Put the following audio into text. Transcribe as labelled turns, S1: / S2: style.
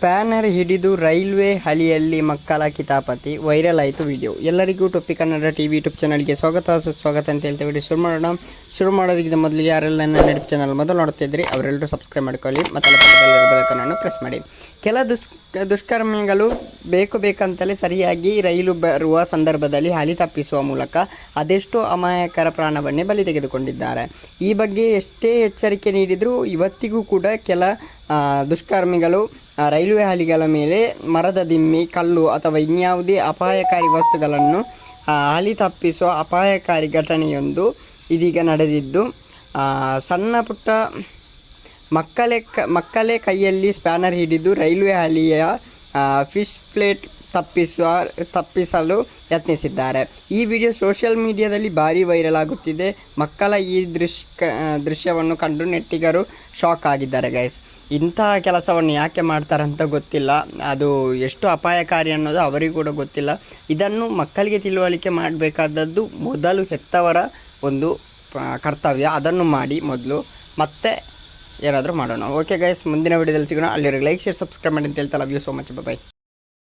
S1: Spanner ಹಿಡಿದು railway ಹಳಿಯಲ್ಲಿ ಮಕ್ಕಳ ಕಿತಾಪತಿ viral ಆಯಿತು ವಿಡಿಯೋ. ಎಲ್ಲರಿಗೂ ಟೊಪ್ಪಿ ಕನ್ನಡ ಟಿವಿ ಯೂಟ್ಯೂಬ್ ಚಾನಲ್ಗೆ ಸ್ವಾಗತ ಸುಸ್ವಾಗತ ಅಂತ ಹೇಳ್ತಾ ವಿಡಿಯೋ ಶುರು ಮಾಡೋದಕ್ಕಿಂತ ಮೊದಲಿಗೆ ಯಾರೆಲ್ಲ ನನ್ನ ಯೂಟ್ಯೂಬ್ ಚಾನಲ್ ಮೊದಲು ನೋಡ್ತಿದ್ರಿ ಅವರೆಲ್ಲರೂ ಸಬ್ಸ್ಕ್ರೈಬ್ ಮಾಡ್ಕೊಳ್ಳಿ ಮತ್ತು ಪಕ್ಕದಲ್ಲಿರೋ ಬೆಲ್ ಪ್ರೆಸ್ ಮಾಡಿ. ಕೆಲ ದುಷ್ಕರ್ಮಿಗಳು ಬೇಕಂತಲೇ ಸರಿಯಾಗಿ ರೈಲು ಬರುವ ಸಂದರ್ಭದಲ್ಲಿ ಹಳಿ ತಪ್ಪಿಸುವ ಮೂಲಕ ಅದೆಷ್ಟೋ ಅಮಾಯಕರ ಪ್ರಾಣವನ್ನೇ ಬಲಿ ತೆಗೆದುಕೊಂಡಿದ್ದಾರೆ. ಈ ಬಗ್ಗೆ ಎಷ್ಟೇ ಎಚ್ಚರಿಕೆ ನೀಡಿದರೂ ಇವತ್ತಿಗೂ ಕೂಡ ಕೆಲ ದುಷ್ಕರ್ಮಿಗಳು ರೈಲ್ವೆ ಹಳಿಗಳ ಮೇಲೆ ಮರದ ದಿಮ್ಮಿ, ಕಲ್ಲು ಅಥವಾ ಇನ್ಯಾವುದೇ ಅಪಾಯಕಾರಿ ವಸ್ತುಗಳನ್ನು ಹಳಿ ತಪ್ಪಿಸುವ ಅಪಾಯಕಾರಿ ಘಟನೆಯೊಂದು ಇದೀಗ ನಡೆದಿದ್ದು, ಸಣ್ಣ ಪುಟ್ಟ ಮಕ್ಕಳೇ ಕೈಯಲ್ಲಿ ಸ್ಪ್ಯಾನರ್ ಹಿಡಿದು ರೈಲ್ವೆ ಹಳಿಯ ಫಿಶ್ ಪ್ಲೇಟ್ ತಪ್ಪಿಸಲು ಯತ್ನಿಸಿದ್ದಾರೆ. ಈ ವಿಡಿಯೋ ಸೋಷಿಯಲ್ ಮೀಡಿಯಾದಲ್ಲಿ ಭಾರಿ ವೈರಲ್ ಆಗುತ್ತಿದೆ. ಮಕ್ಕಳ ಈ ದೃಶ್ಯವನ್ನು ಕಂಡು ನೆಟ್ಟಿಗರು ಶಾಕ್ ಆಗಿದ್ದಾರೆ ಗೈಸ್. ಇಂತಹ ಕೆಲಸವನ್ನು ಯಾಕೆ ಮಾಡ್ತಾರಂತ ಗೊತ್ತಿಲ್ಲ. ಅದು ಎಷ್ಟು ಅಪಾಯಕಾರಿ ಅನ್ನೋದು ಅವರಿಗೂ ಕೂಡ ಗೊತ್ತಿಲ್ಲ. ಇದನ್ನು ಮಕ್ಕಳಿಗೆ ತಿಳುವಳಿಕೆ ಮಾಡಬೇಕಾದದ್ದು ಮೊದಲು ಹೆತ್ತವರ ಒಂದು ಕರ್ತವ್ಯ. ಅದನ್ನು ಮಾಡಿ ಮೊದಲು, ಮತ್ತೆ ಏನಾದರೂ ಮಾಡೋಣ. ಓಕೆ ಗೈಸ್, ಮುಂದಿನ ವಿಡಿಯೋದಲ್ಲಿ ಸಿಗೋಣ. ಅಲ್ಲಿವರೆಗೆ ಲೈಕ್, ಶೇರ್, ಸಬ್ಸ್ಕ್ರೈಬ್ ಮಾಡಿ ಅಂತ ಹೇಳ್ತಾ love you so much. By.